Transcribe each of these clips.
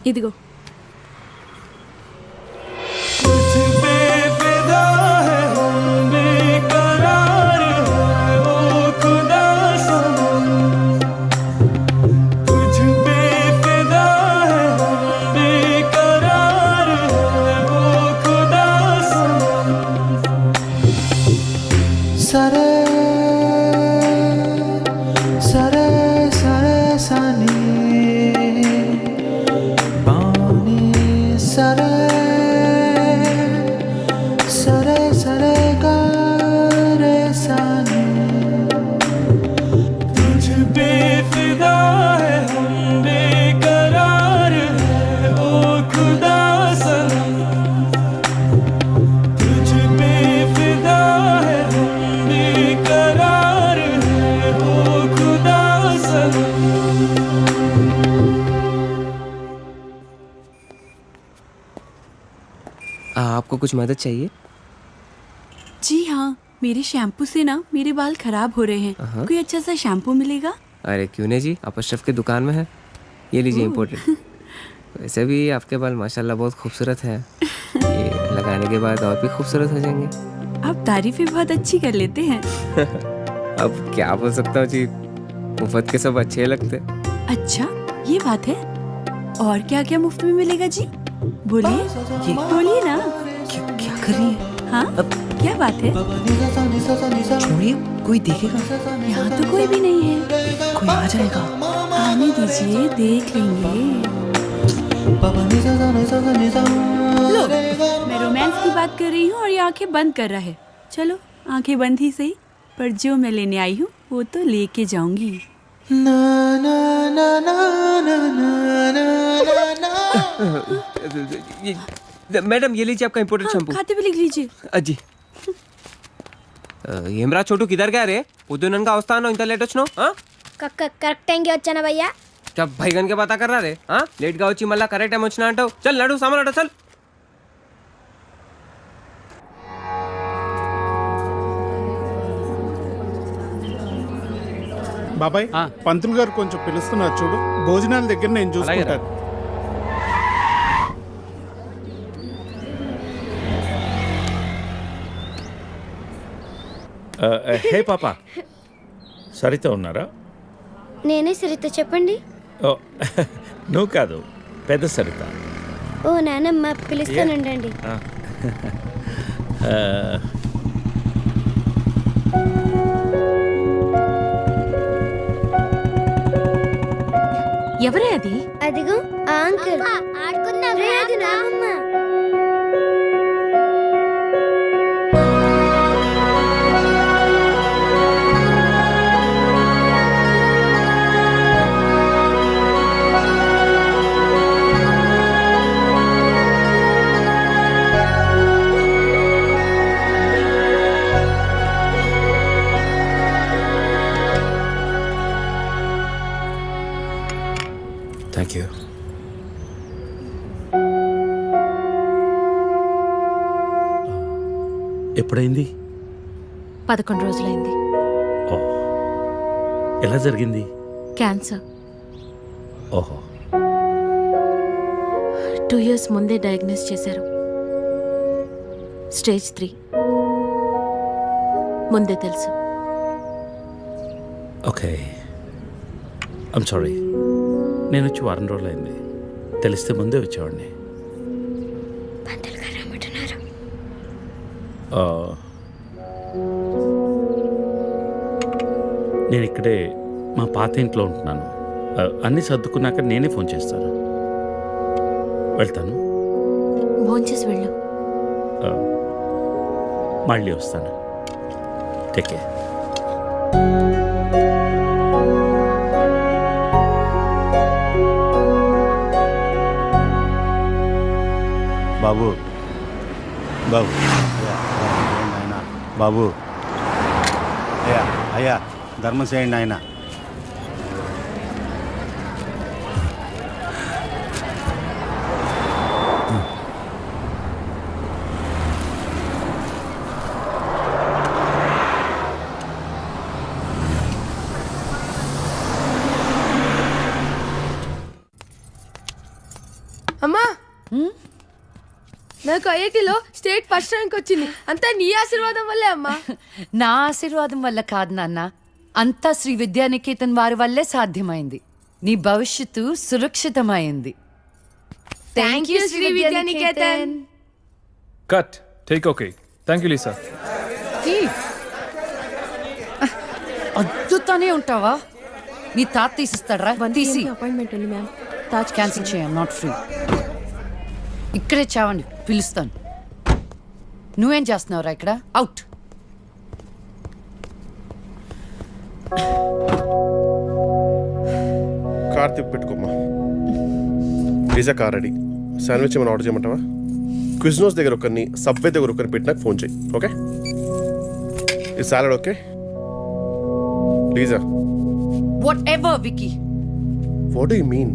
ఇదిగో. आपको कुछ मदद चाहिए? जी हाँ, मेरे शैम्पू से ना मेरे बाल खराब हो रहे हैं. कोई अच्छा सा शैम्पू मिलेगा? अरे क्यों नहीं जी, आप अशरफ की दुकान में है, ये लीजिए इम्पोर्टेड. वैसे भी आपके बाल माशाल्लाह बहुत खूबसूरत है, ये लगाने के बाद और भी खूबसूरत हो जाएंगे. आप तारीफें बहुत अच्छी कर लेते हैं. अब क्या बोल सकता हूँ जी, मुफ्त के सब अच्छे लगते. अच्छा, ये बात है. और क्या क्या मुफ्त में मिलेगा जी? बोलिए बोलिए ना. क्या कर रही है? हाँ, क्या बात है? छोड़िए, कोई देखेगा. यहाँ तो कोई भी नहीं है. कोई आ जाएगा. आने दीजिए, देख लेंगे. लो, मैं रोमांस की बात कर रही हूँ और ये आंखें बंद कर रहा है. चलो, आंखें बंद ही सही, पर जो मैं लेने आई हूँ वो तो लेके जाऊंगी. मैडम ये लीजिए आपका इम्पोर्टेड शैम्पू. खाते भी लिख लीजिए. అజ్జి ఏమ్రా చోటు కిదర్ గా రే పొద్దుననగా వస్తాను ఇంత లేట్ వచ్చినావు. కరెక్ట్ టైంకి వచ్చానా భయ్యా? क्या भैगन के बात कर रहा रे? लेट గా వచ్చి మళ్ళా కరెక్ట్ టైం వచ్చినా అంటావు. చల్ నడు సామాన్ అట చల్. బాబాయ్, పంతులు గారు కొంచెం పిలుస్తున్నారు చూడు. భోజనాల దగ్గర నేను చూసుకుంటాను. హే పాప, సరిత ఉన్నారా? నేనే సరిత, చెప్పండి. ఓ నువ్వు కాదు, పెద్ద సరిత. ఓ నానమ్మ, పిలుస్తానండి. ఎవరే అది? అదిగో ఆ అంకుల్. ఆడుకుందాం. అది నానమ్మ. Thank you. ఎప్పుడైంది? 11 రోజులైంది. ఓ, ఎలా జరిగింది? క్యాన్సర్. ఓహో. 2 years ముందే డయాగ్నోస్ చేశారు. స్టేజ్ 3. ముందే తెలుసు. Okay, I'm sorry. నేను వచ్చి 1 రోజులైంది. తెలిస్తే ముందే వచ్చేవాడిని. నేను ఇక్కడే మా పాత ఇంట్లో ఉంటున్నాను. అన్నీ సర్దుకున్నాక నేనే ఫోన్ చేస్తాను. వెళ్తాను. భోంచేసి వెళ్ళు. మళ్ళీ వస్తాను. Take care. బాబు బాబు ఆయన బాబు, అయ్యా అయ్యా ధర్మం చేయండి ఆయన. అమ్మా నాకు ఐఐటిలో స్టేట్ ఫస్ట్ ర్యాంక్ వచ్చింది అంతా నీ ఆశీర్వాదం వల్లే అమ్మా. నా ఆశీర్వాదం వల్ల కాదు నాన్న, అంతా శ్రీ విద్యానికేతన్ వారి వల్లే సాధ్యమైంది. నీ భవిష్యత్తు సురక్షితమైంది. Thank you Sri Vidyanikethan. Cut take okay. Thank you Lisa. అద్దుతానే ఉంటావా? నీ తాత తీసిస్తాడరా? తీసి అపాయింట్మెంట్ ఉంది మ్యామ్. తాజ్ క్యాన్సిల్ చేయం, నాట్ ఫ్రీ. ఇక్కడే చావండి, పిలుస్తాను. నువ్వేం చేస్తున్నావురా ఇక్కడ? అవుట్. కార్ తిప్పి పెట్టుకోమ్మా. Pizza car ready. శాండ్విచ్ ఏమైనా ఆర్డర్ చేయమంటావా? క్విజ్నోస్ దగ్గర ఒకరిని, సబ్వే దగ్గర ఒకరిని పెట్టి నాకు ఫోన్ చేయి. ఓకే? ఈ salad okay? లీజా, Whatever, Vicky. What do you mean?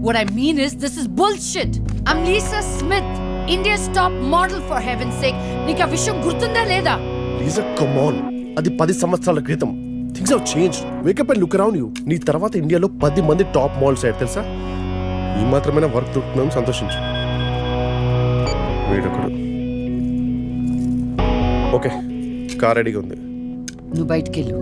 What I mean is, this is bullshit. I'm Lisa Smith, India's top model, for heaven's sake. నీకు ఆ విషయం గుర్తుందా లేదా? లీజా కమ్ ఆన్, అది 10 సంవత్సరాల క్రితం. Things have changed. Wake up and look around you. నీ తర్వాత ఇండియాలో 10 మంది టాప్ మోడల్స్ అయ్యారు తెలుసా? ఈ మాత్రమైనా వర్క్ దొరుకుతుందని సంతోషించు. వీడొకడు. ఓకే, కార్ రెడీగా ఉంది. నువ్వు బయటికెళ్ళు.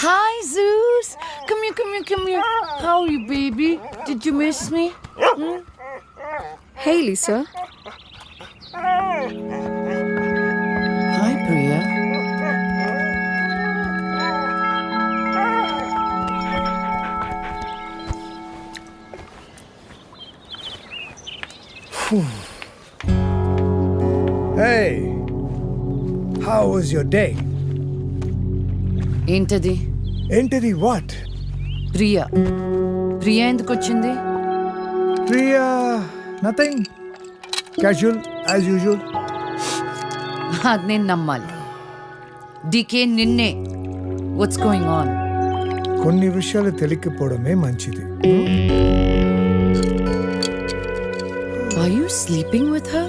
Hi, Zeus. Come here, come here, come here. How are you, baby? Did you miss me? Hey, Lisa. Hi, Priya. Hey, how was your day? ఏంటది? Entity what? ప్రియా. ప్రియా ఎందుకు వచ్చింది? Priya, nothing. Casual, as usual. అది నేను నమ్మాలి. Decay నిన్నే. What's going on? కొన్ని విషయాలు తెలియకపోవడమే మంచిది. Are you sleeping with her?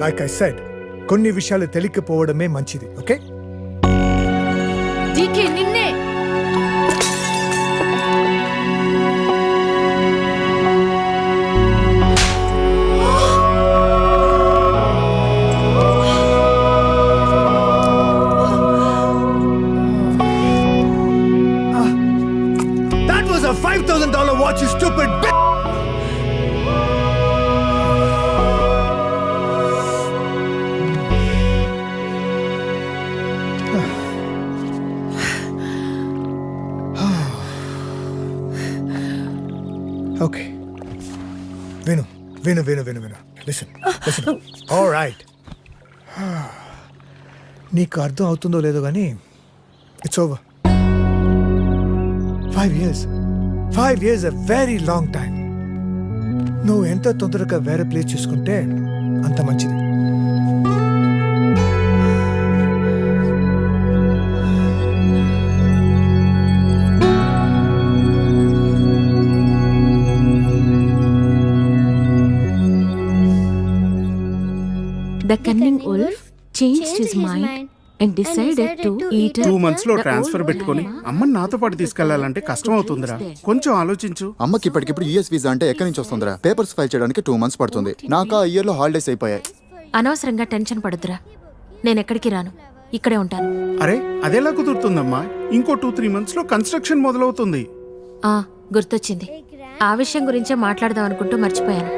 Like I said, కొన్ని విషయాలు తెలియకపోవడమే మంచిది, ఓకే? డికే నిన్నే. That was a $5,000 watch, you stupid bitch! Okay. Vinu. Listen. All right. నీకు అర్థం అవుతుందో లేదో కానీ it's over. 5 years. 5 years a very long time. నువ్వు ఎంత తొందరగా వేరే ప్లేస్ చూసుకుంటే అంత మంచిది. The cunning wolf changed his mind and decided to eat 2 months లో ట్రాన్స్ఫర్ పెట్టుకొని అమ్మని నాతో పాటు తీసుకెళ్లాలంటే కష్టం అవుతుందిరా. కొంచెం ఆలోచించు. అమ్మకి ఇప్పటికిప్పుడు యూఎస్ వీసా అంటే ఎక్కడి నుంచి వస్తుందిరా? పేపర్స్ ఫైల్ చేయడానికి 2 months పడుతుంది. నాకు ఆ ఇయర్ లో హాలిడేస్ అయిపోయాయి. అనవసరంగా టెన్షన్ పడొద్దురా. నేను ఎక్కడికి రాను, ఇక్కడే ఉంటాను. అరే అదెలా కుదురుతుందమ్మా? ఇంకో 2-3 months లో కన్స్ట్రక్షన్ మొదలవుతుంది. గుర్తొచ్చింది. ఆ విషయం గురించే మాట్లాడదాం అనుకుంటూ మర్చిపోయాను.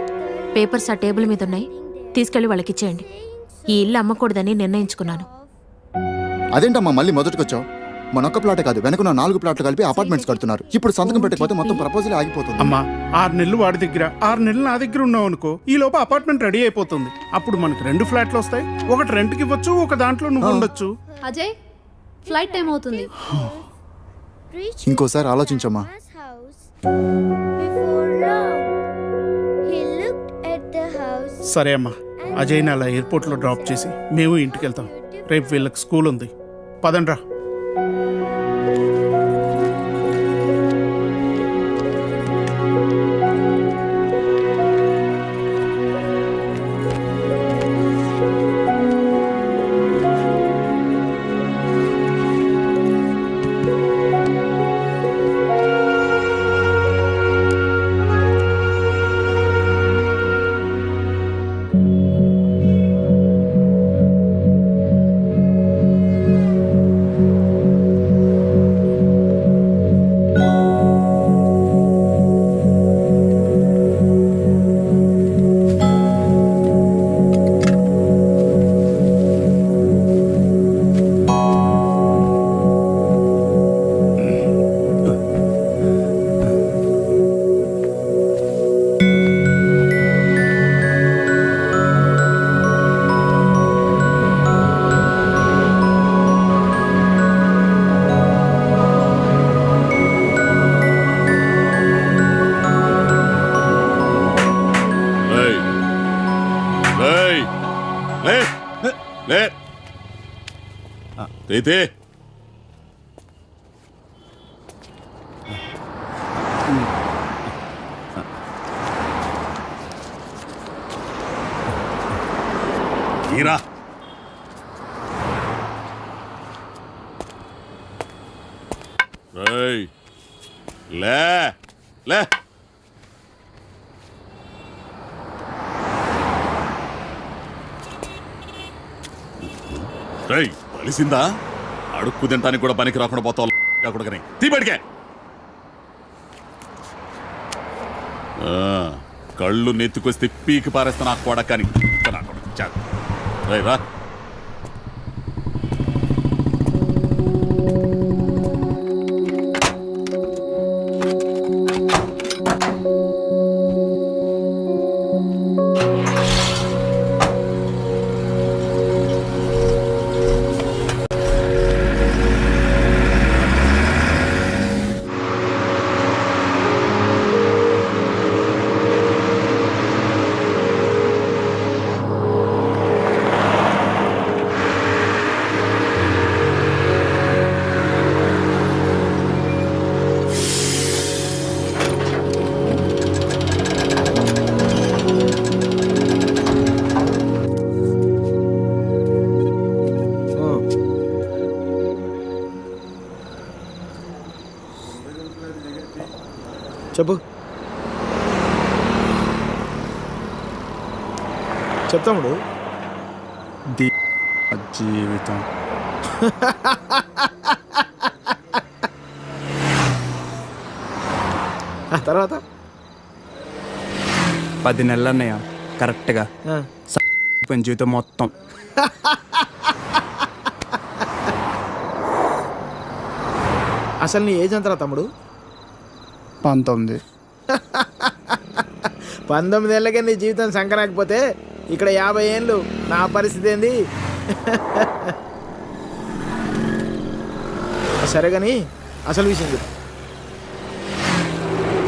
పేపర్స్ ఆ టేబుల్ మీద ఉన్నాయి, తీసుకెళ్లి వాళ్ళకిచ్చేయండి. ఈ ఇల్లు అమ్మకూడదని నిర్ణయించుకున్నాను. అదేంటమ్మా మళ్ళీ మొదటికొచ్చావు? మనొక్క ప్లాటే కాదు, వెనకున్న 4 ప్లాట్లు కలిపి అపార్ట్మెంట్స్ కడుతున్నారు. ఇప్పుడు సంతకం పెట్టకపోతే మొత్తం ప్రపోజల్ ఆగిపోతుంది. అమ్మా 6 నెలలు వాడి దగ్గర 6 నెలలు నా దగ్గర ఉన్నావు అనుకో, ఈ లోపు అపార్ట్మెంట్ రెడీ అయిపోతుంది. అప్పుడు మనకి 2 ఫ్లాట్లు వస్తాయి. ఒకటి రెంట్కి ఇవ్వచ్చు, ఒక దాంట్లో నువ్వు ఉండొచ్చు. అజయ్ ఫ్లైట్ టైం అవుతుంది. ఇంకోసారి ఆలోచించమ్మా. సరే అమ్మా, అజయ్ని అలా ఎయిర్పోర్ట్లో డ్రాప్ చేసి మేము ఇంటికి వెళ్తాం. రేపు వీళ్ళకి స్కూల్ ఉంది. పదండ్రా. అయితే ఈరా లే లే రేయ్ కలిసిందా? అడుక్కు తింటానికి కూడా పనికి రాకుండా పోతావు కూడా తీబడికే. కళ్ళు నెత్తుకొస్తే పీకి పారేస్తా నాకు కూడా కానీ రా. చెప్పు. చెప్తాముడు. జీవితం తర్వాత 10 నెలలు అన్నయ్య కరెక్ట్గా జీవితం మొత్తం. అసలు నీ ఏజ్ ఎంతరా తమ్ముడు? 19. 19 ఏళ్ళకే నీ జీవితం సంకరాకపోతే ఇక్కడ 50 ఏళ్ళు నా పరిస్థితి ఏంది? సరే కానీ అసలు విషయం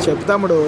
చెప్పు తమ్ముడు.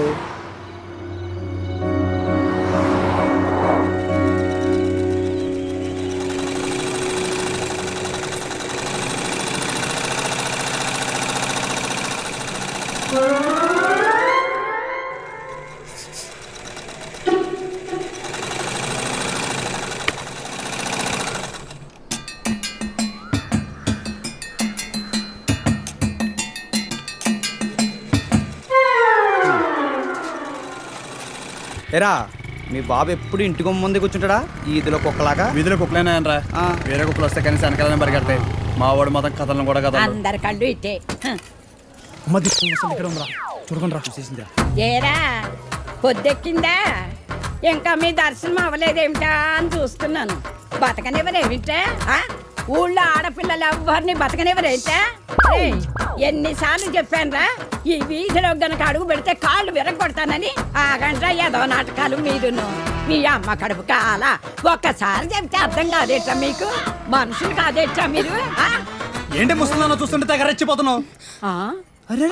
ఎరా మీ బాబు ఎప్పుడు ఇంటి ముందే కూర్చుంటాడా? ఈదిలో కుక్కలాగా. వీధిలో కుక్కలేనాయనరా, వేరే కుక్కలు వస్తే కనీసం వెనకాలనే పరిగెడతాయి. మా వాడు మొత్తం కథలను కూడా కదా అందరికండు ఇట్టే. చూడకుండా చూసేసిందా? ఏరా పొద్దెక్కిందా? ఇంకా మీ దర్శనం అవ్వలేదేమిటా అని చూస్తున్నాను. బతకనివ్వరేమిటా? ఊళ్ళో ఆడపిల్లలు ఎవ్వరిని బతకనివ్వరైతే ఎన్నిసార్లు చెప్పానురా ఈ వీధిలో గనక అడుగు పెడితే కాళ్ళు విరగొడతానని ఆగండ్రా ఏదో నాటకాలు మీరును మీ అమ్మ కడుపు కాల ఒక్కసారి చెప్తే అర్థం కాదేట్రా మీకు మనుషులు కాదేట్రా మీరు ఏంటి ముస్తుందో చూస్తుంటే తెగ రెచ్చిపోతున్నావు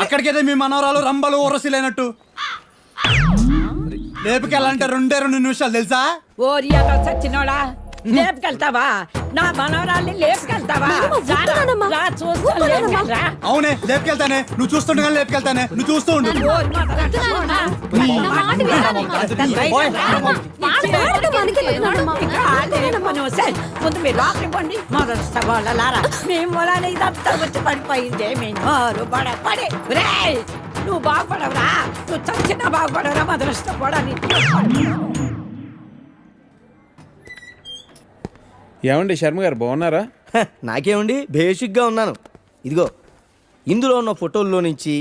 అక్కడికైతే మీ మనవరాలు రంబలు ఊరసిలేనట్టు లేపుకెళ్ళాలంటే 2 నిమిషాలు తెలుసా ఓరి అదో సచ్చినోడా లేపుకెళ్తావా నా మనవరాల్ని లేపుకెళ్తావా రా, చూస్తాను, లేపుకెళ్ళరా. అవునే లేపుకెళ్తానే నువ్వు చూస్తుండగా లేపుకెళ్తానే నువ్వు చూస్తూ ఉండు ఓరి మొదలెట్టుకోనా. ముందు మీరు లోపలికి పండి మొదలు వాళ్ళలారా మేము మొలానే ఇదంతా వచ్చి పడిపోయింది మేము పడే నువ్వు బాగుపడవురా నువ్వు చచ్చినా బాగుపడవురా మొదలుష్టపడని. ఏమండి శర్మ గారు బాగున్నారా? నాకేమండి బేసిక్గా ఉన్నాను. ఇదిగో ఇందులో ఉన్న ఫోటోల్లో నుంచి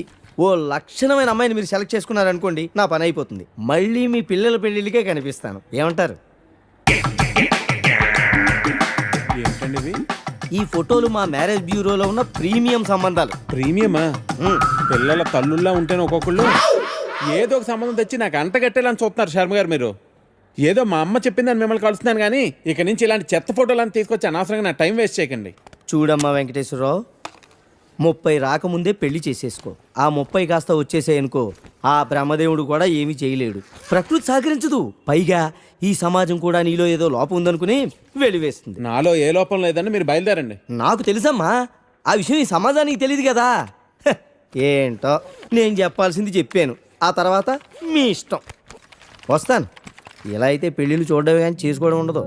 ఓ లక్షణమైన అమ్మాయిని మీరు సెలెక్ట్ చేసుకున్నారనుకోండి నా పని అయిపోతుంది. మళ్ళీ మీ పిల్లల పెళ్ళిళ్ళకే కనిపిస్తాను. ఏమంటారు? ఏంటండి ఇవి? ఈ ఫోటోలు మా మ్యారేజ్ బ్యూరోలో ఉన్న ప్రీమియం సంబంధాలు. ప్రీమియమా? పిల్లల తల్లుల్లా ఉంటేనే ఒక్కొక్కళ్ళు ఏదో ఒక సంబంధం తెచ్చి నాకు అంటగట్టేలని చూస్తున్నారు శర్మ గారు మీరు. ఏదో మా అమ్మ చెప్పిందని మిమ్మల్ని కలుస్తున్నాను కానీ ఇక నుంచి ఇలాంటి చెత్త ఫోటోలను తీసుకొచ్చి అనవసరంగా నా టైం వేస్ట్ చేయకండి. చూడమ్మా వెంకటేశ్వరరావు, 30 రాకముందే పెళ్లి చేసేసుకో. ఆ 30 కాస్త వచ్చేసాయనుకో ఆ బ్రహ్మదేవుడు కూడా ఏమీ చేయలేడు. ప్రకృతి సహకరించదు. పైగా ఈ సమాజం కూడా నీలో ఏదో లోపం ఉందనుకుని వెలివేస్తుంది. నాలో ఏ లోపం లేదని మీరు బయలుదేరండి. నాకు తెలుసమ్మా, ఆ విషయం ఈ సమాజానికి తెలియదు కదా. ఏంటో నేను చెప్పాల్సింది చెప్పాను, ఆ తర్వాత మీ ఇష్టం. వస్తాను. ఇలా అయితే పెళ్ళిళ్ళు చూడడమే కానీ చేసుకోవడం ఉండదు.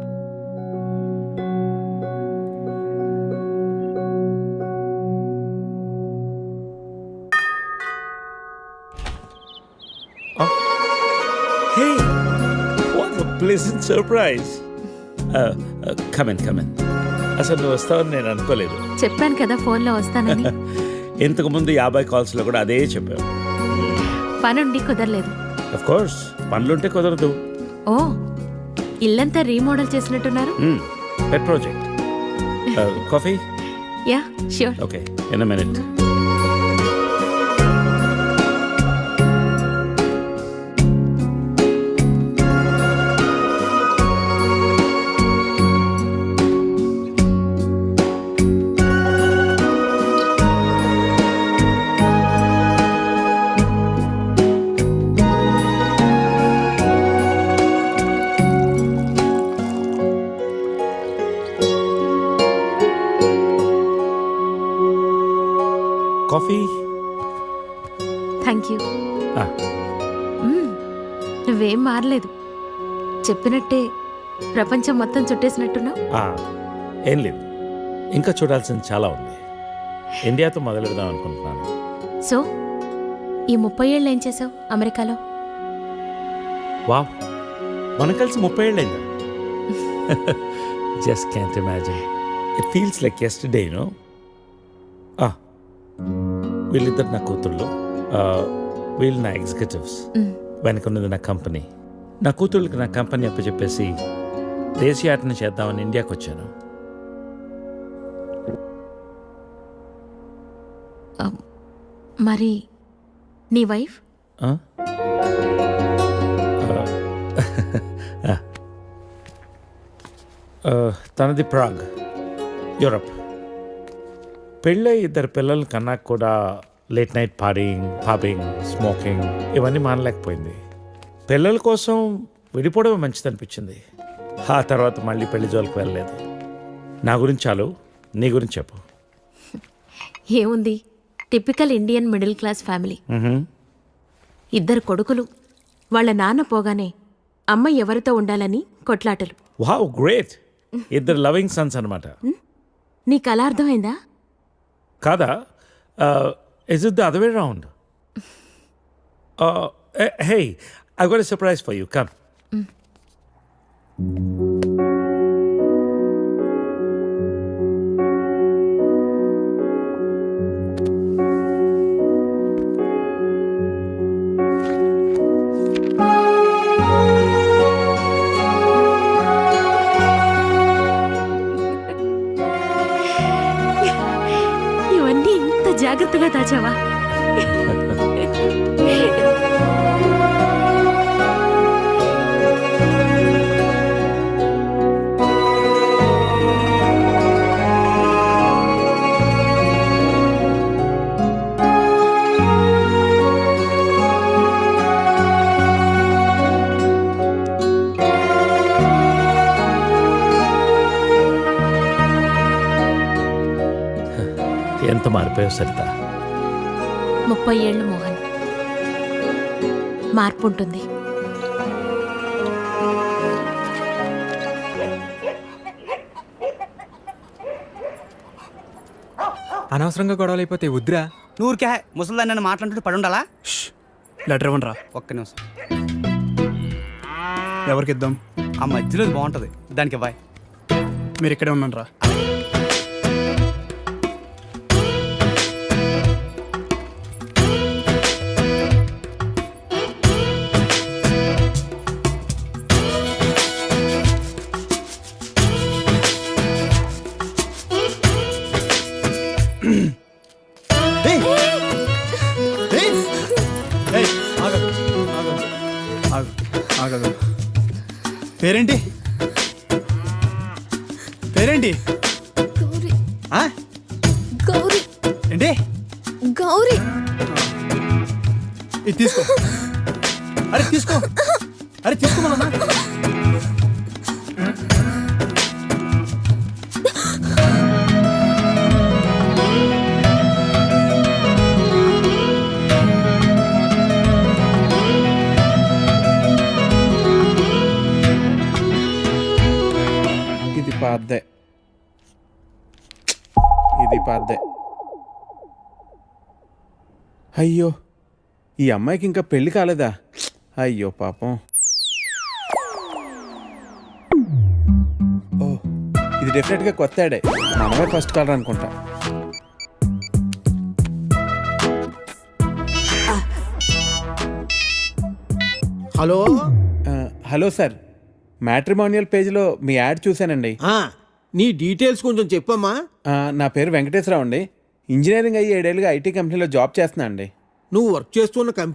Hey, what a pleasant surprise. Come in. అసలు నువ్వు వస్తావని నేను అనుకోలేదు. చెప్పాను కదా ఫోన్లో వస్తానని. ఇంతకుముందు 50 కాల్స్లో కూడా అదే చెప్పావు. పనుండి కుదరలేదు. అఫ్ కోర్స్ పనులుంటే కుదరదు. ఓ, ఇల్లంతా రీమోడల్ చేసినట్టున్నారు. పెట్ project. Coffee? Yeah sure. Okay, in a minute. Coffee? Thank you. నువ్వేం మారలేదు. చెప్పినట్టే ప్రపంచం మొత్తం చుట్టేసినట్టున్నావు. ఏం లేదు, ఇంకా చూడాల్సింది చాలా ఉంది. ఇండియాతో మొదలెడదాం అనుకుంటున్నాను. సో ఈ 30 ఏళ్ళు ఏం చేసావు అమెరికాలో? వావ్, మనం కలిసి 30 ఏళ్ళైందా? Just can't imagine. It feels like yesterday, you know. వీళ్ళిద్దరు నా కూతుళ్ళు, వీళ్ళు నా ఎగ్జిక్యూటివ్స్. వెనకున్నది నా కంపెనీ. నా కూతుళ్ళకి నా కంపెనీ అప్పచెప్పేసి దేశీయాటన చేద్దామని ఇండియాకి వచ్చాను. మరి నీ వైఫ్? తనది ప్రాగ్, యూరప్. పెళ్ళై 2 పిల్లలు కన్నా కూడా late night partying, pubbing, smoking ఇవన్నీ మానలేకపోయింది. పిల్లల కోసం విడిపోవడమే మంచిది అనిపించింది. ఆ తర్వాత మళ్ళీ పెళ్లి జోలికి వెళ్ళలేదు. నా గురించి చాలు, నీ గురించి చెప్పు. ఏముంది, typical Indian middle class family. 2 కొడుకులు. వాళ్ళ నాన్న పోగానే అమ్మ ఎవరితో ఉండాలని కొట్లాటలు. Wow, great. 2 లవింగ్ సన్స్ అన్నమాట. నీకు అలా అర్థమైందా? కాదా? Is it the other way round? Hey, I got a surprise for you. Come. జాగ్రత్తగా దాచావా? ఎంత మారిపోయావు సరిత. 30 ఏళ్ళు మోహన్. మార్పు ఉంటుంది. అనవసరంగా గొడవలు అయిపోతే వద్దురా. నూరికే ముసలిదాన్ని నన్ను మాట్లాడుతూ పడి ఉండాలా? లెటర్ ఇవ్వండి రా. ఒక్క నిమిషం. ఎవరికి ఇద్దాం? ఆ మధ్యలో ఇది బాగుంటుంది, దానికి ఇవ్వాలి. మీరు ఇక్కడే ఉన్నాను రా. పేరేంటి? పేరేంటి? గౌరీ. ఏంటి? గౌరీ. ఇది తీసుకో. అరే తీసుకో. అరే తీసుకోమన్నా. ఇది పాద్దే, ఇది పాద్దే. అయ్యో, ఈ అమ్మాయికి ఇంకా పెళ్లి కాలేదా? అయ్యో పాపం. ఓ, ఇది డెఫినెట్గా కొత్త యాడే. మనమే ఫస్ట్ కాలర్ అనుకుంటా. హలో. హలో సార్, మ్యాట్రిమోనియల్ పేజ్లో మీ యాడ్ చూశానండి. నీ డీటెయిల్స్ కొంచెం చెప్పమ్మా. నా పేరు వెంకటేశ్వరరావు అండి. ఇంజనీరింగ్ అయ్యి 7 ఏళ్ళుగా ఐటీ కంపెనీలో జాబ్ చేస్తున్నా అండి. నువ్వు వర్క్ చేస్తున్న